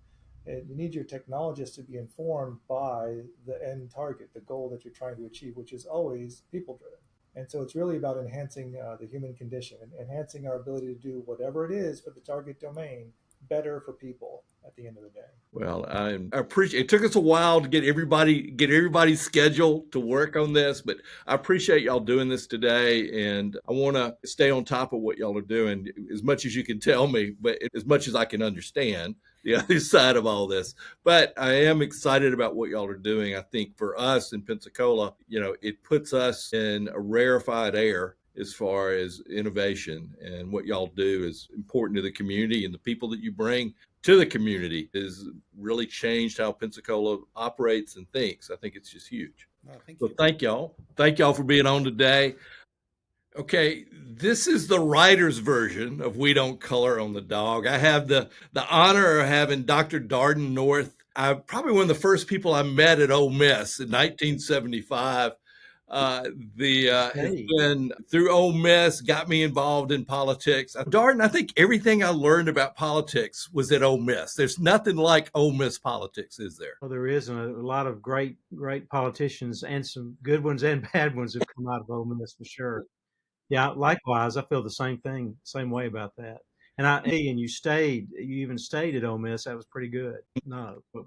And you need your technologists to be informed by the end target, the goal that you're trying to achieve, which is always people driven. And so it's really about enhancing the human condition and enhancing our ability to do whatever it is for the target domain better for people. at the end of the day. Well, I appreciate it. Took us a while to get everybody's schedule to work on this, but I appreciate y'all doing this today, and I want to stay on top of what y'all are doing as much as you can tell me, but as much as I can understand the other side of all this. But I am excited about what y'all are doing. I think for us in Pensacola, it puts us in a rarefied air as far as innovation, and what y'all do is important to the community, and the people that you bring to the community has really changed how Pensacola operates and thinks. I think it's just huge. Thank So you. thank y'all. Thank y'all for being on today. Okay, this is the writer's version of We Don't Color on the Dog. I have the honor of having Dr. Darden North. Probably one of the first people I met at Ole Miss in 1975. Has been through Ole Miss, got me involved in politics. Darden, I think everything I learned about politics was at Ole Miss. There's nothing like Ole Miss politics, is there? Well, there is, and a lot of great politicians, and some good ones and bad ones have come out of Ole Miss for sure. Yeah, likewise, I feel the same way about that. And you even stayed at Ole Miss. That was pretty good. No, but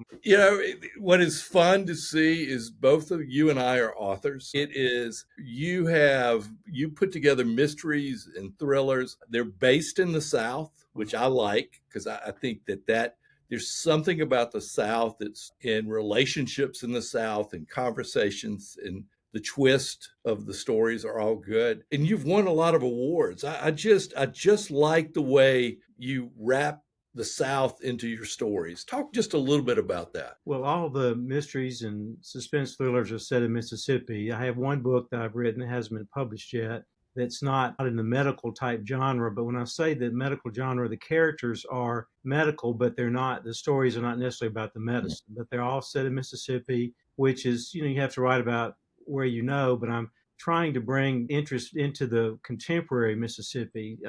What is fun to see is both of you and I are authors. It is, you put together mysteries and thrillers. They're based in the South, which I like, because I think that there's something about the South that's in relationships in the South and conversations, and the twist of the stories are all good. And you've won a lot of awards. I just like the way you wrap the South into your stories. Talk just a little bit about that. Well, all the mysteries and suspense thrillers are set in Mississippi. I have one book that I've written that hasn't been published yet that's not in the medical type genre. But when I say the medical genre, the characters are medical, but the stories are not necessarily about the medicine, but they're all set in Mississippi, which is, you have to write about where but I'm trying to bring interest into the contemporary Mississippi,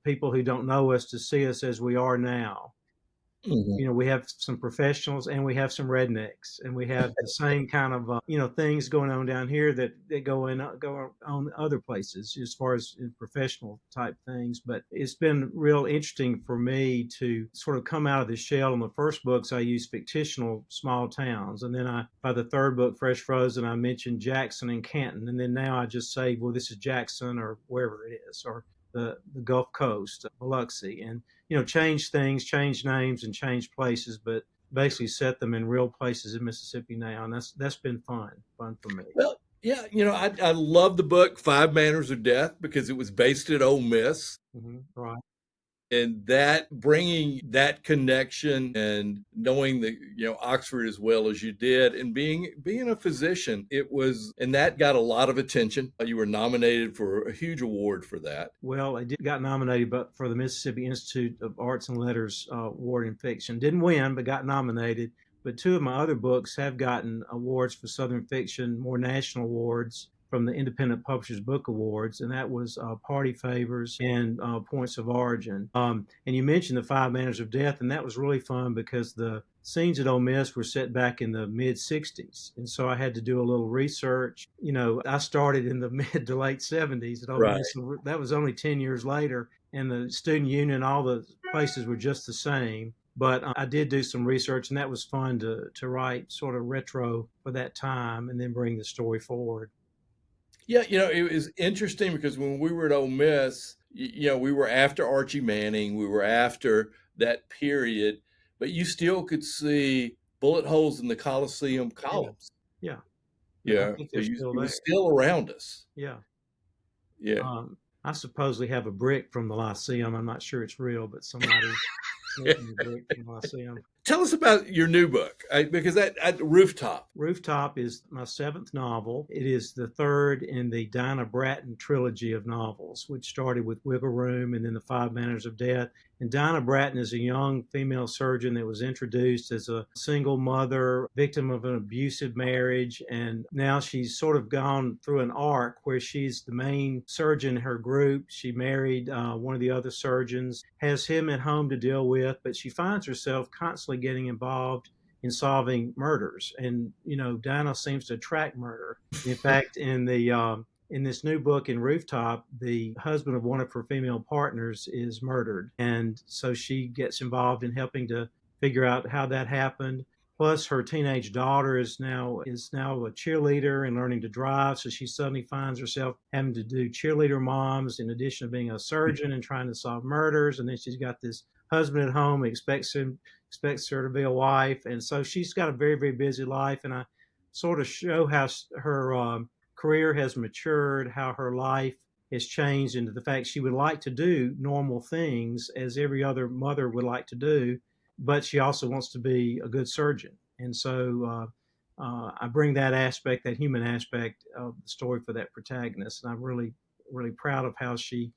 people who don't know us to see us as we are now. Mm-hmm. We have some professionals and we have some rednecks, and we have the same kind of things going on down here that go on other places as far as in professional type things. But it's been real interesting for me to sort of come out of the shell. In the first books, I used fictional small towns, and then by the third book, Fresh Frozen, I mentioned Jackson and Canton, and then now I just say, well, this is Jackson or wherever it is, or the Gulf Coast, Biloxi, and change things, change names, and change places, but basically set them in real places in Mississippi now, and that's been fun for me. Well, yeah, I love the book Five Manners of Death because it was based at Ole Miss. Mm-hmm. Right. And that, bringing that connection and knowing that, Oxford as well as you did, and being a physician, and that got a lot of attention. You were nominated for a huge award for that. Well, I got nominated, but for the Mississippi Institute of Arts and Letters Award in Fiction. Didn't win, but got nominated. But two of my other books have gotten awards for Southern Fiction, more national awards from the Independent Publishers Book Awards, and that was Party Favors and Points of Origin. And you mentioned the Five Manners of Death, and that was really fun because the scenes at Ole Miss were set back in the mid 60s. And so I had to do a little research. I started in the mid to late 70s at Ole Miss. So that was only 10 years later. And the student union, all the places were just the same. But I did do some research, and that was fun to write sort of retro for that time and then bring the story forward. Yeah, it was interesting because when we were at Ole Miss, we were after Archie Manning, we were after that period, but you still could see bullet holes in the Coliseum columns. Yeah. Yeah. I think they're still there. It was still around us. Yeah. Yeah. I supposedly have a brick from the Lyceum. I'm not sure it's real, but somebody making a brick from the Lyceum. Tell us about your new book, because that Rooftop. Rooftop is my seventh novel. It is the third in the Dinah Bratton trilogy of novels, which started with Wiggle Room and then the Five Manners of Death. And Dinah Bratton is a young female surgeon that was introduced as a single mother, victim of an abusive marriage. And now she's sort of gone through an arc where she's the main surgeon in her group. She married one of the other surgeons, has him at home to deal with, but she finds herself constantly getting involved in solving murders. And, Dinah seems to attract murder. In fact, in in this new book in Rooftop, the husband of one of her female partners is murdered. And so she gets involved in helping to figure out how that happened. Plus, her teenage daughter is now a cheerleader and learning to drive. So she suddenly finds herself having to do cheerleader moms in addition to being a surgeon and trying to solve murders. And then she's got this husband at home who expects her to be a wife. And so she's got a very, very busy life. And I sort of show how her career has matured, how her life has changed into the fact she would like to do normal things as every other mother would like to do, but she also wants to be a good surgeon. And so I bring that aspect, that human aspect of the story for that protagonist. And I'm really, really proud of how she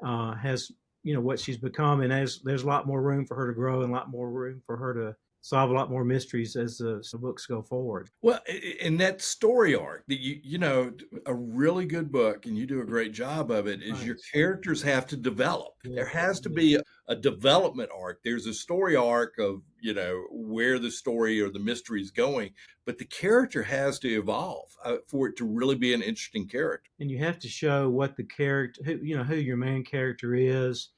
has, what she's become. And there's a lot more room for her to grow and a lot more room for her to solve a lot more mysteries as the books go forward. Well, in that story arc, that a really good book, and you do a great job of it, is your characters have to develop. Yeah. There has to be a development arc. There's a story arc of, where the story or the mystery is going, but the character has to evolve for it to really be an interesting character. And you have to show what the character, who your main character is,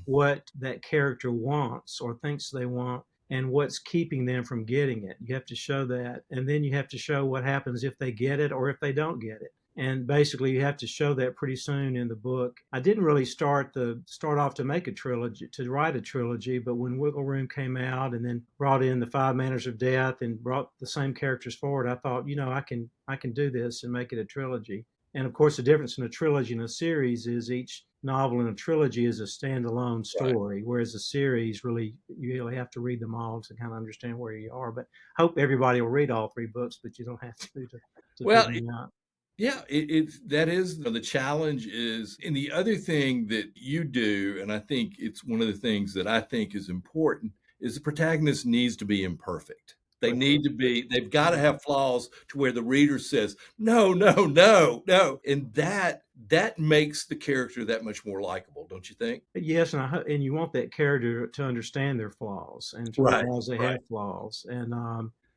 what that character wants or thinks they want, and what's keeping them from getting it. You have to show that. And then you have to show what happens if they get it or if they don't get it. And basically you have to show that pretty soon in the book. I didn't really start off to write a trilogy, but when Wiggle Room came out and then brought in The Five Manners of Death and brought the same characters forward, I thought, I can do this and make it a trilogy. And of course, the difference in a trilogy and a series is each novel in a trilogy is a standalone story, right, whereas a series, really, you really have to read them all to kind of understand where you are. But I hope everybody will read all three books, but you don't have to figure them out. Yeah, that is the challenge is, and the other thing that you do, and I think it's one of the things that I think is important, is the protagonist needs to be imperfect. They've got to have flaws to where the reader says, no. And that makes the character that much more likable, don't you think? Yes, and you want that character to understand their flaws and to realize they have flaws and,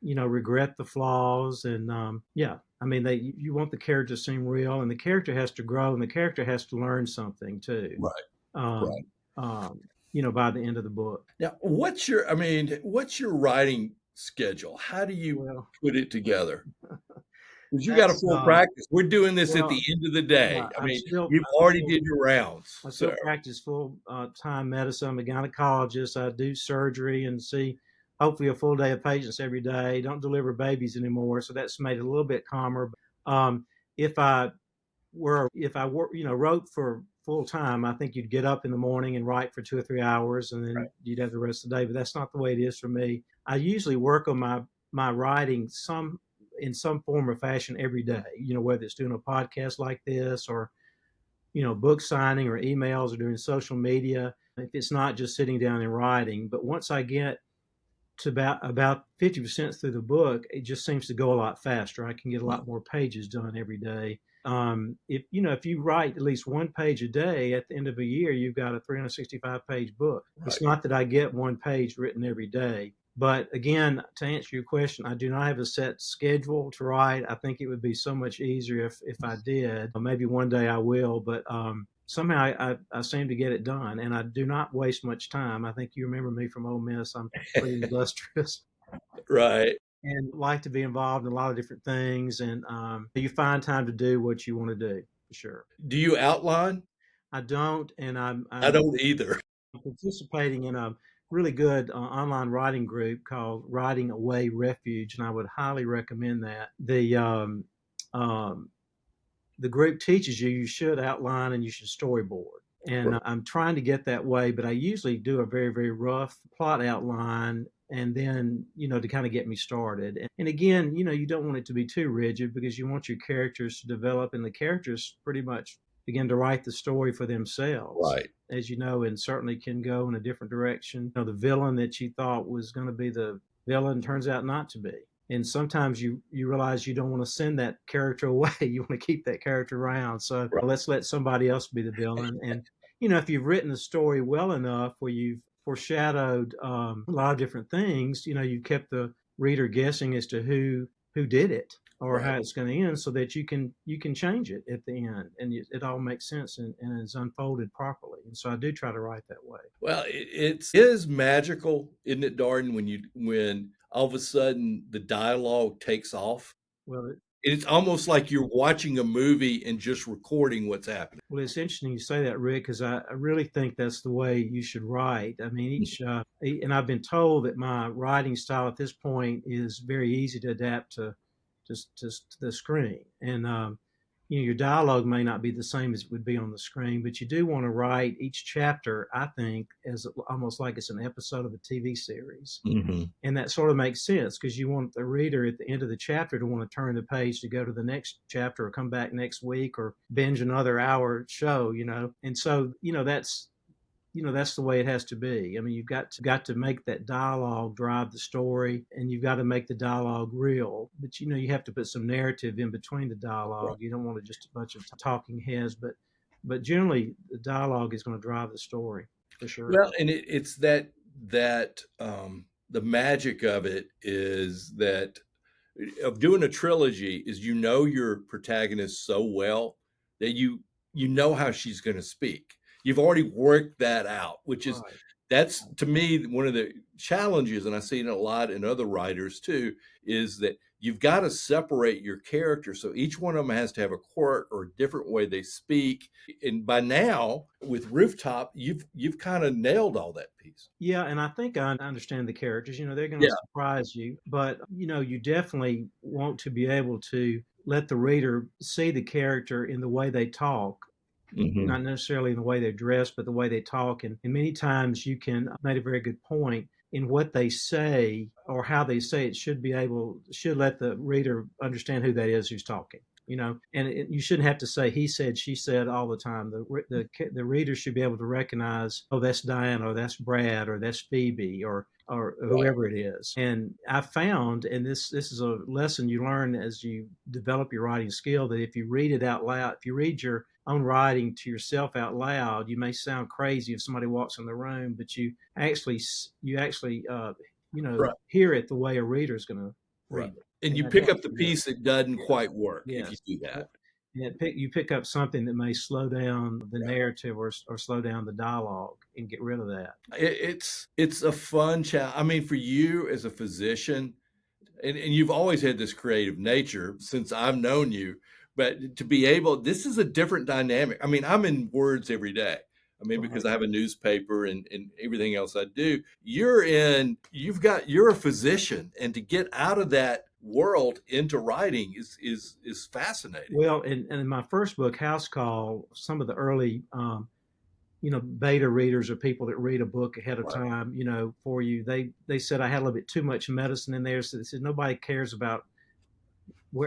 regret the flaws. And, you want the character to seem real, and the character has to grow, and the character has to learn something too. Right. By the end of the book. Now, what's your writing schedule? How do you put it together? Because you got a full practice. We're doing this at the end of the day. You've already did your rounds. I still practice full-time medicine. I'm a gynecologist. I do surgery and see hopefully a full day of patients every day. Don't deliver babies anymore, so that's made it a little bit calmer. If I wrote for full time, I think you'd get up in the morning and write for 2 or 3 hours, and then you'd have the rest of the day. But that's not the way it is for me. I usually work on my writing in some form or fashion every day. Whether it's doing a podcast like this, or book signing, or emails, or doing social media. If it's not just sitting down and writing, but once I get to about 50% through the book, it just seems to go a lot faster. I can get a lot more pages done every day. If you write at least one page a day, at the end of a year, you've got a 365-page book. Right. It's not that I get one page written every day. But again, to answer your question, I do not have a set schedule to write. I think it would be so much easier if I did. Maybe one day I will, but somehow I seem to get it done, and I do not waste much time. I think you remember me from Ole Miss. I'm pretty industrious. Right. And like to be involved in a lot of different things, and you find time to do what you want to do, for sure. Do you outline? I don't, and I don't either. I'm participating in a really good online writing group called Writing Away Refuge, and I would highly recommend that. The group teaches you should outline and you should storyboard. And I'm trying to get that way, but I usually do a very, very rough plot outline, and then, to kind of get me started. And again, you don't want it to be too rigid, because you want your characters to develop, and the characters pretty much begin to write the story for themselves. Right. As you know, and certainly can go in a different direction. The villain that you thought was going to be the villain turns out not to be. And sometimes you realize you don't want to send that character away. You want to keep that character around. So let's let somebody else be the villain. And, if you've written the story well enough where you've foreshadowed a lot of different things, you've kept the reader guessing as to who did it. or how it's going to end, so that you can change it at the end, and it all makes sense and is unfolded properly. And so I do try to write that way. Well, it is magical, isn't it, Darden, when all of a sudden the dialogue takes off. Well, It's almost like you're watching a movie and just recording what's happening. Well, it's interesting you say that, Rick, because I really think that's the way you should write. I mean, and I've been told that my writing style at this point is very easy to adapt to the screen. And, your dialogue may not be the same as it would be on the screen, but you do want to write each chapter, I think, as almost like it's an episode of a TV series. Mm-hmm. And that sort of makes sense, because you want the reader at the end of the chapter to want to turn the page to go to the next chapter or come back next week or binge another hour show, And so, that's the way it has to be. I mean, you've got to make that dialogue drive the story, and you've got to make the dialogue real. But you have to put some narrative in between the dialogue. Right. You don't want just a bunch of talking heads, but generally the dialogue is going to drive the story for sure. Well, and it's that the magic of it is that of doing a trilogy is your protagonist so well that you know how she's going to speak. You've already worked that out, which is right. That's to me one of the challenges, and I see it a lot in other writers too, is that you've got to separate your characters. So each one of them has to have a quirk or a different way they speak. And by now, with Rooftop, you've kind of nailed all that piece. Yeah, and I think I understand the characters. They're going to surprise you, but you definitely want to be able to let the reader see the character in the way they talk. Mm-hmm. Not necessarily in the way they're dressed, but the way they talk. And many times you can made a very good point in what they say or how they say it should let the reader understand who that is who's talking. And you shouldn't have to say he said, she said all the time. The reader should be able to recognize, oh, that's Diane, or that's Brad, or that's Phoebe, or whoever it is. And I found, and this is a lesson you learn as you develop your writing skill, that if you read it out loud, if you read your own writing to yourself out loud, you may sound crazy if somebody walks in the room, but you actually right. hear it the way a reader is going to read it. And you pick up the piece that doesn't quite work if you do that. And you pick up something that may slow down the narrative or slow down the dialogue and get rid of that. It's a fun challenge. I mean, for you as a physician, and you've always had this creative nature since I've known you, but to be able, this is a different dynamic. I mean, I'm in words every day. I mean, because I have a newspaper and everything else I do. You're a physician, and to get out of that world into writing is fascinating. Well, and in my first book, House Call, some of the early, beta readers or people that read a book ahead of time, for you, they said I had a little bit too much medicine in there. So they said nobody cares about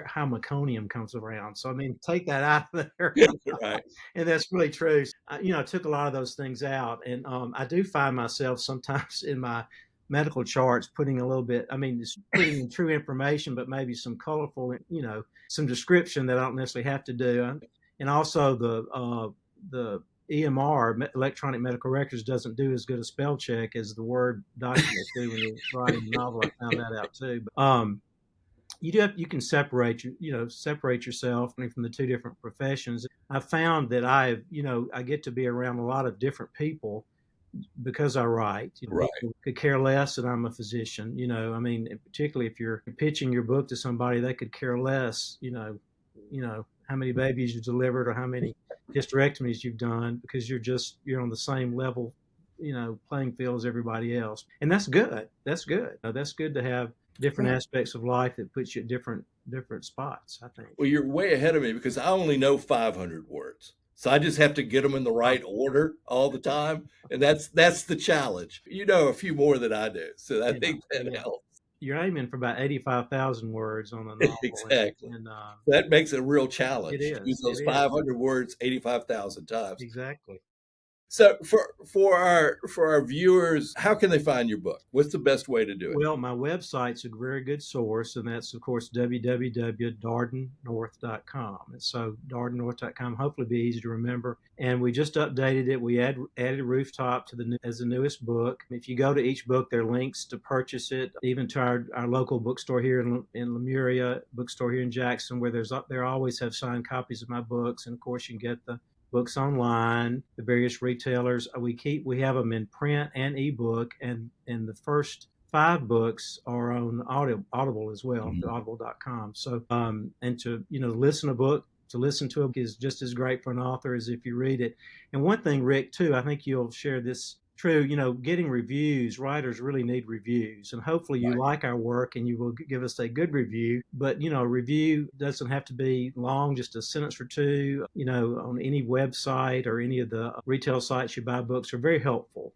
how meconium comes around. So, I mean, take that out of there. Right. And that's really true. I took a lot of those things out. And I do find myself sometimes in my medical charts putting a little bit, just putting true information, but maybe some colorful, some description that I don't necessarily have to do. And also the EMR, electronic medical records, doesn't do as good a spell check as the Word documents do when you're writing a novel. I found that out too. But, you can separate yourself from the two different professions. I found that I get to be around a lot of different people because I write. Right. People could care less that I'm a physician. Particularly if you're pitching your book to somebody, they could care less. How many babies you've delivered or how many hysterectomies you've done, because you're on the same level, playing field as everybody else, and that's good. That's good. That's good to have different aspects of life that puts you at different spots, I think. Well, you're way ahead of me because I only know 500 words. So I just have to get them in the right order all the time. And that's the challenge. A few more than I do. So I think that helps. You're aiming for about 85,000 words on the novel. Exactly. And that makes it a real challenge. It is. Use those 500 words 85,000 times. Exactly. So for our viewers, how can they find your book? What's the best way to do it? Well, my website's a very good source, and that's, of course, www.dardennorth.com. And so dardennorth.com, hopefully be easy to remember. And we just updated it. We added Rooftop as the newest book. If you go to each book, there are links to purchase it, even to our local bookstore here in Lemuria, bookstore here in Jackson, where they always have signed copies of my books. And, of course, you can get the books online, the various retailers. We have them in print and ebook, and the first 5 books are on Audible as well, audible.com. So, and to listen to a book is just as great for an author as if you read it. And one thing, Rick, too, I think you'll share this. True, getting reviews, writers really need reviews, and hopefully you like our work and you will give us a good review. But, a review doesn't have to be long, just a sentence or two, on any website or any of the retail sites you buy books are very helpful,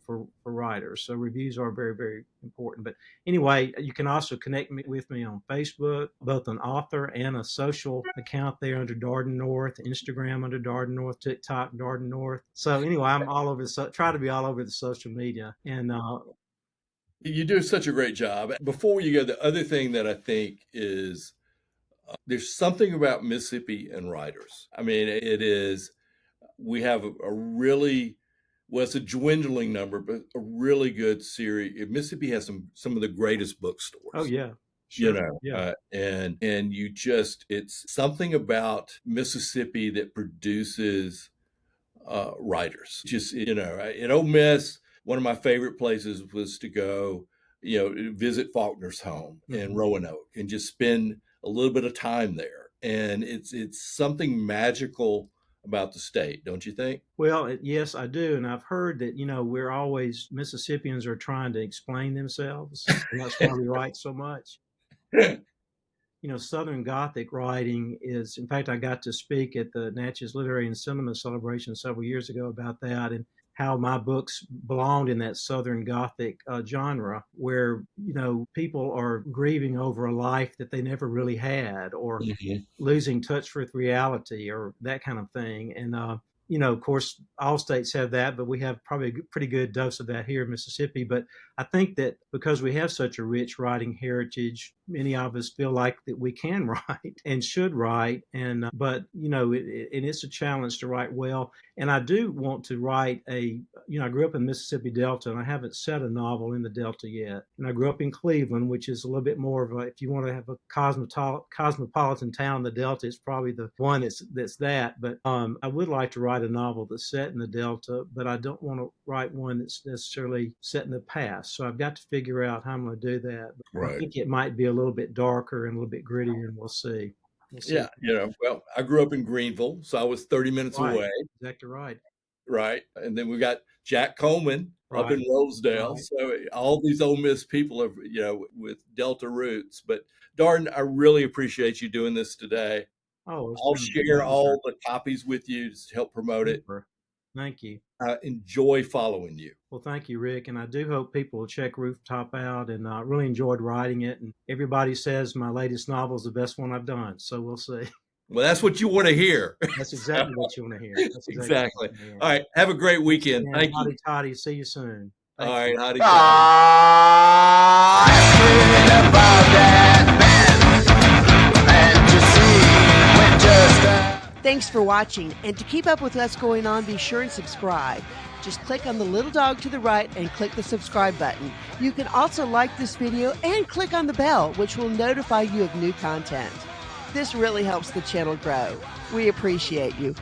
for writers. So reviews are very, very important. But anyway, you can also connect with me on Facebook, both an author and a social account there under Darden North, Instagram under Darden North, TikTok, Darden North. So anyway, I'm all over, try to be all over the social media. And you do such a great job. Before you go, the other thing that I think is there's something about Mississippi and writers. I mean, we have a really, well, it's a dwindling number, but a really good series. Mississippi has some of the greatest bookstores. Oh yeah. Sure. And it's something about Mississippi that produces writers. Just, at Ole Miss, one of my favorite places was to go, visit Faulkner's home in Roanoke and just spend a little bit of time there. And it's something magical about the state, don't you think? Well, yes, I do. And I've heard that, Mississippians are trying to explain themselves. And that's why we write so much. Southern Gothic writing is, in fact, I got to speak at the Natchez Literary and Cinema Celebration several years ago about that and how my books belonged in that Southern Gothic genre where, people are grieving over a life that they never really had or losing touch with reality or that kind of thing. And, of course, all states have that, but we have probably a pretty good dose of that here in Mississippi. But I think that because we have such a rich writing heritage, many of us feel like that we can write and should write. And but it's a challenge to write well. And I do want to write I grew up in Mississippi Delta, and I haven't set a novel in the Delta yet. And I grew up in Cleveland, which is a little bit more of if you want to have a cosmopolitan town, the Delta is probably the one that's that. But I would like to write a novel that's set in the Delta, but I don't want to write one that's necessarily set in the past. So I've got to figure out how I'm going to do that. But I think it might be a little bit darker and a little bit grittier, and we'll see. Yeah, well, I grew up in Greenville, so I was 30 minutes away. Exactly right. Right. And then we got Jack Coleman up in Rosedale. So all these Ole Miss people are, with Delta roots. But Darden, I really appreciate you doing this today. Oh, I'll share all the copies with you to help promote it. Thank you. I enjoy following you. Well, thank you, Rick. And I do hope people will check Rooftop out. And I really enjoyed writing it. And everybody says my latest novel is the best one I've done. So we'll see. Well, that's what you want to hear. That's exactly what you want to hear. That's exactly. All right. Have a great weekend. Thank you. Toddy. See you soon. All right. Howdy. Thanks for watching. And to keep up with what's going on, be sure and subscribe. Just click on the little dog to the right and click the subscribe button. You can also like this video and click on the bell, which will notify you of new content. This really helps the channel grow. We appreciate you.